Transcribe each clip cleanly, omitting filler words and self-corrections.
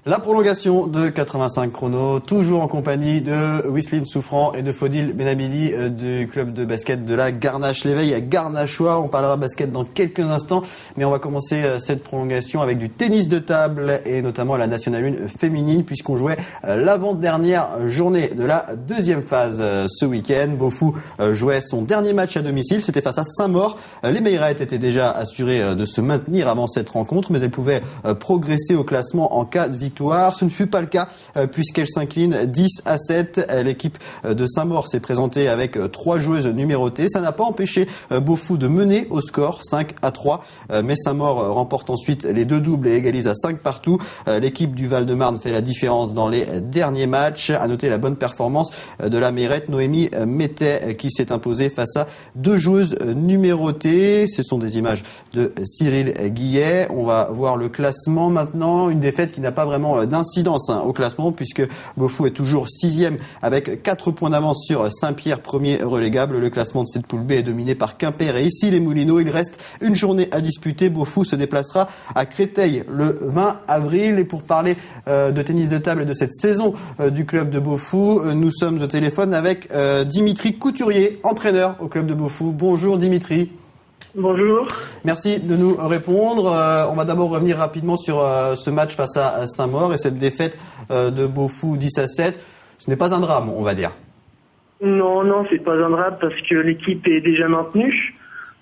La prolongation de 85 chrono, toujours en compagnie de Wisline Souffrant et de Faudil Benabili du club de basket de la Garnache. L'éveil garnachois, on parlera basket dans quelques instants, mais on va commencer cette prolongation avec du tennis de table et notamment la National 1 féminine puisqu'on jouait l'avant-dernière journée de la deuxième phase ce week-end. Beaufou jouait son dernier match à domicile, c'était face à Saint-Maur. Les Meillerettes étaient déjà assurées de se maintenir avant cette rencontre, mais elles pouvaient progresser au classement en cas de victoire. Ce ne fut pas le cas puisqu'elle s'incline 10-7. L'équipe de Saint-Maur s'est présentée avec 3 joueuses numérotées. Ça n'a pas empêché Beaufou de mener au score 5-3. Mais Saint-Maur remporte ensuite les 2 doubles et égalise à 5 partout. L'équipe du Val-de-Marne fait la différence dans les derniers matchs. À noter la bonne performance de la Meyrette Noémie Métet qui s'est imposée face à 2 joueuses numérotées. Ce sont des images de Cyril Guillet. On va voir le classement maintenant. Une défaite qui n'a pas vraiment d'incidence au classement puisque Beaufou est toujours 6e avec 4 points d'avance sur Saint-Pierre, premier relégable. Le classement de cette poule B est dominé par Quimper et ici les Moulineaux. Il reste une journée à disputer. Beaufou se déplacera à Créteil le 20 avril. Et pour parler de tennis de table et de cette saison du club de Beaufou, nous sommes au téléphone avec Dimitri Couturier, entraîneur au club de Beaufou. Bonjour Dimitri. Bonjour. Merci de nous répondre. On va d'abord revenir rapidement sur ce match face à Saint-Maur et cette défaite de Beaufou 10-7. Ce n'est pas un drame, on va dire. Non, c'est pas un drame parce que l'équipe est déjà maintenue.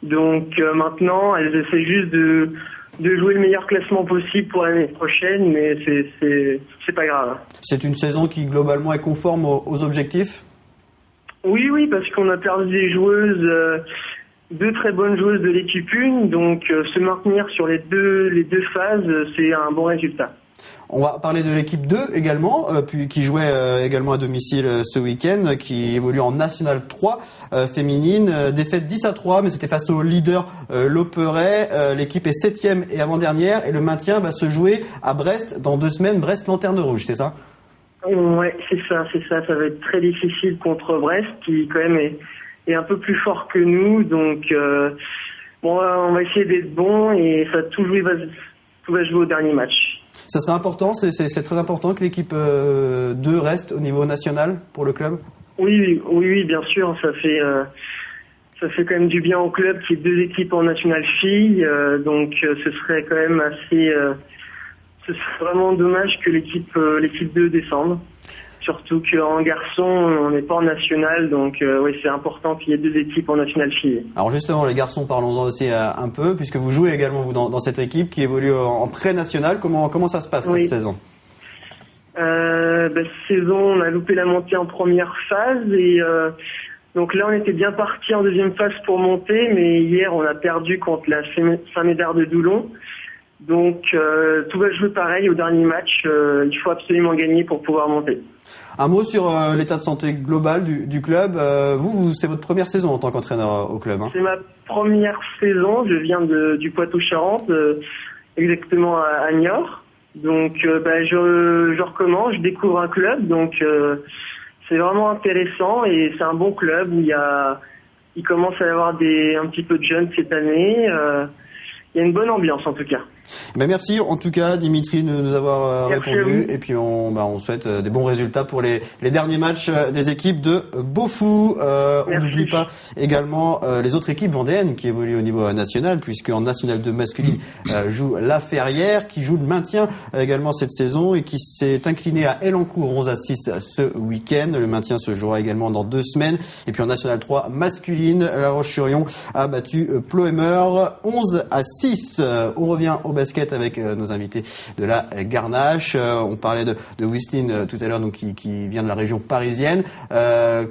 Donc maintenant, elles essaient juste de jouer le meilleur classement possible pour l'année prochaine, mais c'est pas grave. C'est une saison qui globalement est conforme aux objectifs ? Oui, parce qu'on a perdu des joueuses. 2 très bonnes joueuses de l'équipe 1, donc se maintenir sur les deux phases, c'est un bon résultat. On va parler de l'équipe 2 également, qui jouait également à domicile ce week-end, qui évolue en National 3 féminine. Défaite 10-3, mais c'était face au leader Loperet. L'équipe est 7e et avant-dernière, et le maintien va se jouer à Brest dans 2 semaines. Brest Lanterne Rouge, c'est ça ? Ouais, c'est ça. Ça va être très difficile contre Brest, qui quand même est un peu plus fort que nous, donc on va essayer d'être bon et ça tout va jouer au dernier match. Ça serait important, c'est très important que l'équipe 2 reste au niveau national pour le club ? Oui, bien sûr, ça fait quand même du bien au club qu'il y ait 2 équipes en national filles, donc ce serait quand même ce serait vraiment dommage que l'équipe 2 descende. Surtout qu'en garçon, on n'est pas en national, donc c'est important qu'il y ait 2 équipes en national filles. Alors justement, les garçons, parlons-en aussi un peu, puisque vous jouez également vous dans cette équipe qui évolue en pré-national. Comment ça se passe cette saison ? Cette saison, on a loupé la montée en première phase et donc là, on était bien parti en deuxième phase pour monter, mais hier, on a perdu contre la Saint-Médard de Doulon. Donc tout va jouer pareil au dernier match. Il faut absolument gagner pour pouvoir monter. Un mot sur l'état de santé global du club. Vous, c'est votre première saison en tant qu'entraîneur au club, hein ? C'est ma première saison. Je viens du Poitou-Charentes, exactement à Niort. Donc je recommence, je découvre un club. Donc c'est vraiment intéressant et c'est un bon club où il commence à y avoir un petit peu de jeunes cette année. Il y a une bonne ambiance en tout cas. Merci en tout cas Dimitri de nous avoir répondu et puis on souhaite des bons résultats pour les derniers matchs des équipes de Beaufou. On n'oublie pas également les autres équipes vendéennes qui évoluent au niveau national puisque en National 2 masculine joue la Ferrière qui joue le maintien également cette saison et qui s'est incliné à Elancourt 11-6 ce week-end. Le maintien se jouera également dans 2 semaines. Et puis en National 3 masculine, La Roche-sur-Yon a battu Ploemer 11-6. On revient au basket avec nos invités de la Garnache. On parlait de Wisline tout à l'heure, donc qui vient de la région parisienne.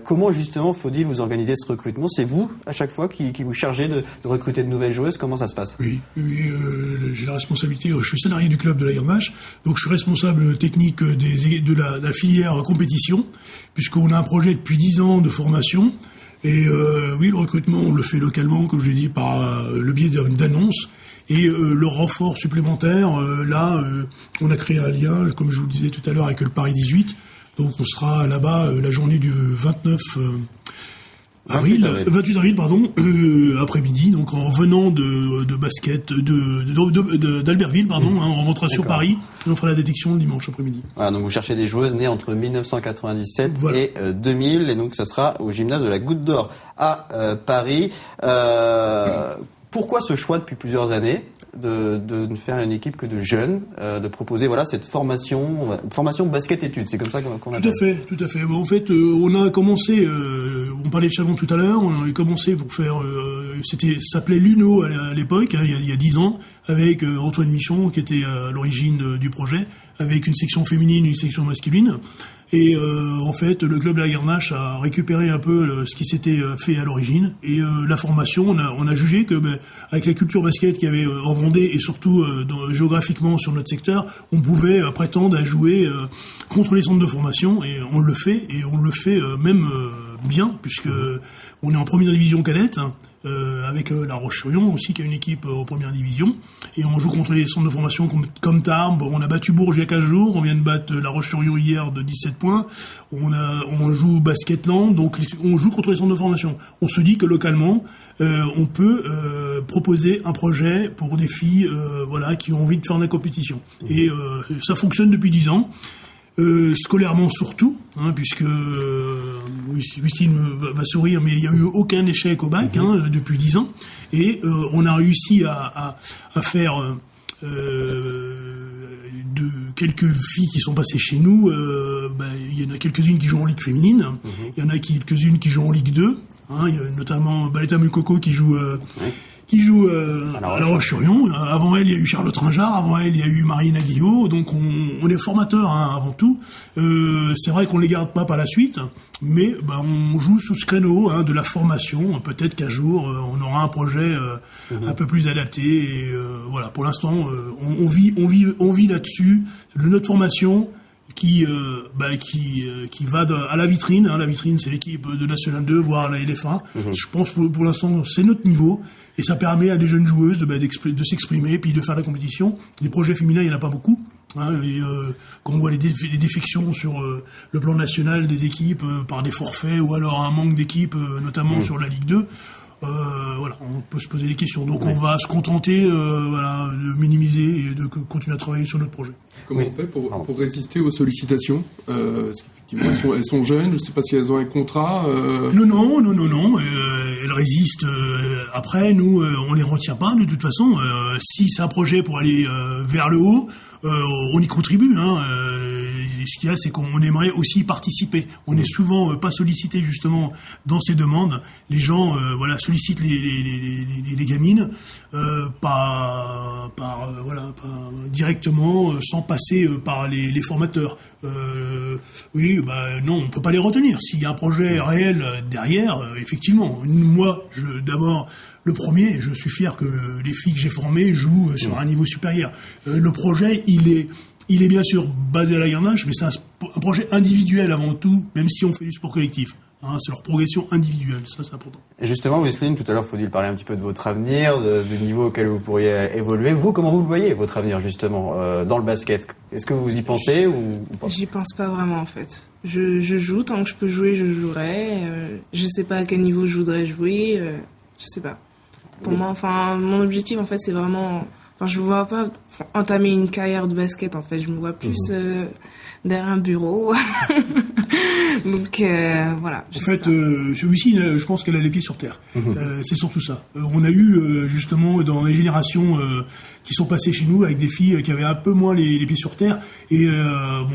Comment justement, Faudil, vous organisez ce recrutement ? C'est vous à chaque fois qui vous chargez de recruter de nouvelles joueuses ? Comment ça se passe ? Oui, j'ai la responsabilité. Je suis salarié du club de la Garnache, donc je suis responsable technique de la filière compétition, puisqu'on a un projet depuis 10 ans de formation. Et le recrutement, on le fait localement, comme je l'ai dit, par le biais d'annonces. Et le renfort supplémentaire, on a créé un lien, comme je vous le disais tout à l'heure, avec le Paris 18. Donc on sera là-bas la journée du 29 28 avril, après-midi, donc en venant de basket, d'Albertville, on rentrera sur Paris, et on fera la détection le dimanche après-midi. Voilà, donc vous cherchez des joueuses nées entre 1997 et 2000, et donc ça sera au gymnase de la Goutte d'Or à Paris. Pourquoi ce choix depuis plusieurs années de ne faire une équipe que de jeunes, de proposer cette formation basket-études, c'est comme ça qu'on appelle. Tout à fait. Bon, en fait, on a commencé, on parlait de Chalon tout à l'heure, on a commencé pour faire, ça s'appelait l'UNO à l'époque, il y a 10 ans, avec Antoine Michon qui était à l'origine du projet, avec une section féminine et une section masculine. Et en fait, le club de la Garnache a récupéré un peu ce qui s'était fait à l'origine. Et la formation, on a jugé que avec la culture basket qu'il y avait en Vendée et surtout géographiquement sur notre secteur, on pouvait prétendre à jouer contre les centres de formation. Et on le fait, même bien, puisque on est en première division cadette. Avec La Roche-sur-Yon aussi qui a une équipe en première division, et on joue contre les centres de formation comme Tarbes. On a battu Bourges il y a 15 jours, on vient de battre La Roche-sur-Yon hier de 17 points, on joue Basketland, donc on joue contre les centres de formation. On se dit que localement on peut proposer un projet pour des filles qui ont envie de faire de la compétition, et ça fonctionne depuis 10 ans. Scolairement surtout, puisque Justine va sourire, mais il n'y a eu aucun échec au bac depuis 10 ans, et on a réussi à faire de quelques filles qui sont passées chez nous. Il y en a quelques-unes qui jouent en Ligue féminine, il y en a quelques-unes qui jouent en Ligue 2, il y a notamment Baletta Mukoko qui joue à La Roche-sur-Yon. Avant elle, il y a eu Charlotte Ringard. Avant elle, il y a eu Marine Aguillot. Donc, on est formateurs avant tout. C'est vrai qu'on les garde pas par la suite, mais on joue sous ce créneau de la formation. Peut-être qu'un jour, on aura un projet un peu plus adapté. Et pour l'instant, on vit là-dessus. Notre formation qui va à la vitrine. La vitrine, c'est l'équipe de National 2, voire la LFA. Je pense pour l'instant, c'est notre niveau. Et ça permet à des jeunes joueuses de s'exprimer, puis de faire la compétition. Les projets féminins, il n'y en a pas beaucoup. Et quand on voit les défections sur le plan national des équipes par des forfaits, ou alors un manque d'équipes, notamment sur la Ligue 2, on peut se poser des questions. Donc on va se contenter de minimiser et de continuer à travailler sur notre projet. Comment on fait pour résister aux sollicitations parce qu'effectivement, elles sont jeunes, je ne sais pas si elles ont un contrat. Non. Elles résistent. Après, nous, on les retient pas de toute façon. Si c'est un projet pour aller vers le haut, on y contribue. Ce qu'il y a, c'est qu'on aimerait aussi participer. On est souvent pas sollicité justement dans ces demandes. Les gens sollicitent les gamines pas directement, sans passer par les formateurs. Non, on peut pas les retenir. S'il y a un projet réel derrière, effectivement. Moi, d'abord, le premier, je suis fier que les filles que j'ai formées jouent sur un niveau supérieur. Le projet, il est bien sûr basé à la Garnache, mais c'est un projet individuel avant tout, même si on fait du sport collectif. C'est leur progression individuelle, ça c'est important. Et justement, Wesley, tout à l'heure, Faudil parlait un petit peu de votre avenir, du niveau auquel vous pourriez évoluer. Vous, comment vous le voyez, votre avenir, justement, dans le basket? Est-ce que vous y pensez ou pas? J'y pense pas vraiment, en fait. Je joue, tant que je peux jouer, je jouerai. Je sais pas à quel niveau je voudrais jouer, je sais pas. Pour moi, mon objectif, en fait, c'est vraiment... je me vois pas entamer une carrière de basket, en fait. Je me vois plus derrière un bureau. Donc, voilà. En fait, celui-ci, je pense qu'elle a les pieds sur terre. C'est surtout ça. On a eu, justement, dans les générations qui sont passées chez nous, avec des filles qui avaient un peu moins les pieds sur terre. Et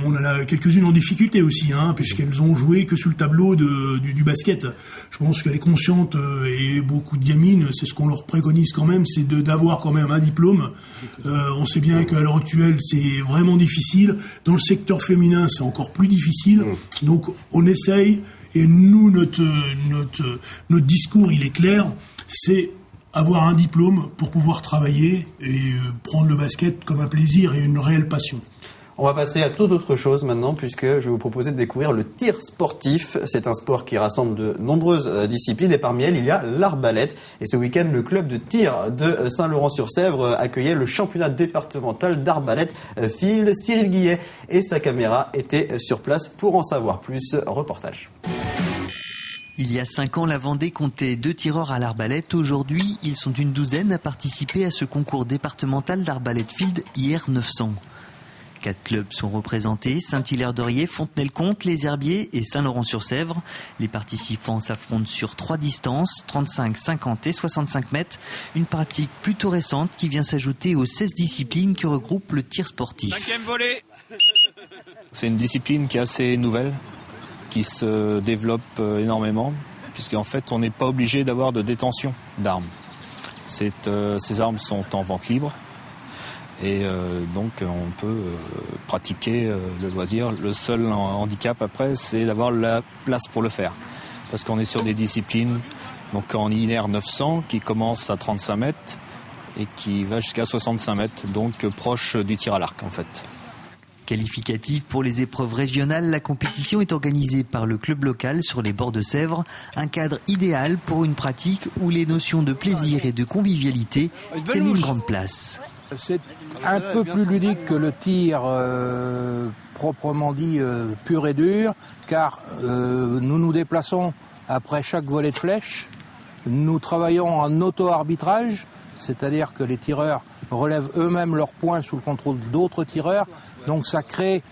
on en a quelques-unes en difficulté aussi, puisqu'elles ont joué que sur le tableau du basket. Je pense qu'elle est consciente, et beaucoup de gamines, c'est ce qu'on leur préconise quand même, c'est d'avoir quand même un diplôme. On sait bien qu'à l'heure actuelle, c'est vraiment difficile. Dans le secteur féminin, c'est encore plus difficile. Donc, on essaye, et nous, notre discours, il est clair, c'est avoir un diplôme pour pouvoir travailler et prendre le basket comme un plaisir et une réelle passion. On va passer à toute autre chose maintenant, puisque je vais vous proposer de découvrir le tir sportif. C'est un sport qui rassemble de nombreuses disciplines, et parmi elles, il y a l'arbalète. Et ce week-end, le club de tir de Saint-Laurent-sur-Sèvre accueillait le championnat départemental d'arbalète field. Cyril Guillet et sa caméra étaient sur place pour en savoir plus. Reportage. Il y a 5 ans, la Vendée comptait 2 tireurs à l'arbalète. Aujourd'hui, ils sont une douzaine à participer à ce concours départemental d'arbalète field IR 900. 4 clubs sont représentés, Saint-Hilaire-d'Orier, Fontenay-le-Comte, Les Herbiers et Saint-Laurent-sur-Sèvre. Les participants s'affrontent sur 3 distances, 35, 50 et 65 mètres. Une pratique plutôt récente qui vient s'ajouter aux 16 disciplines que regroupe le tir sportif. 5e volley. C'est une discipline qui est assez nouvelle, qui se développe énormément, puisqu'en fait on n'est pas obligé d'avoir de détention d'armes. Ces armes sont en vente libre. Et donc on peut pratiquer le loisir. Le seul handicap après, c'est d'avoir la place pour le faire. Parce qu'on est sur des disciplines donc en IR 900 qui commence à 35 mètres et qui va jusqu'à 65 mètres, donc proche du tir à l'arc en fait. Qualificative pour les épreuves régionales, la compétition est organisée par le club local sur les bords de Sèvres. Un cadre idéal pour une pratique où les notions de plaisir et de convivialité tiennent une grande place. C'est un peu plus ludique que le tir proprement dit pur et dur, car nous nous déplaçons après chaque volet de flèche. Nous travaillons en auto-arbitrage, c'est-à-dire que les tireurs relèvent eux-mêmes leurs points sous le contrôle d'autres tireurs. Donc ça crée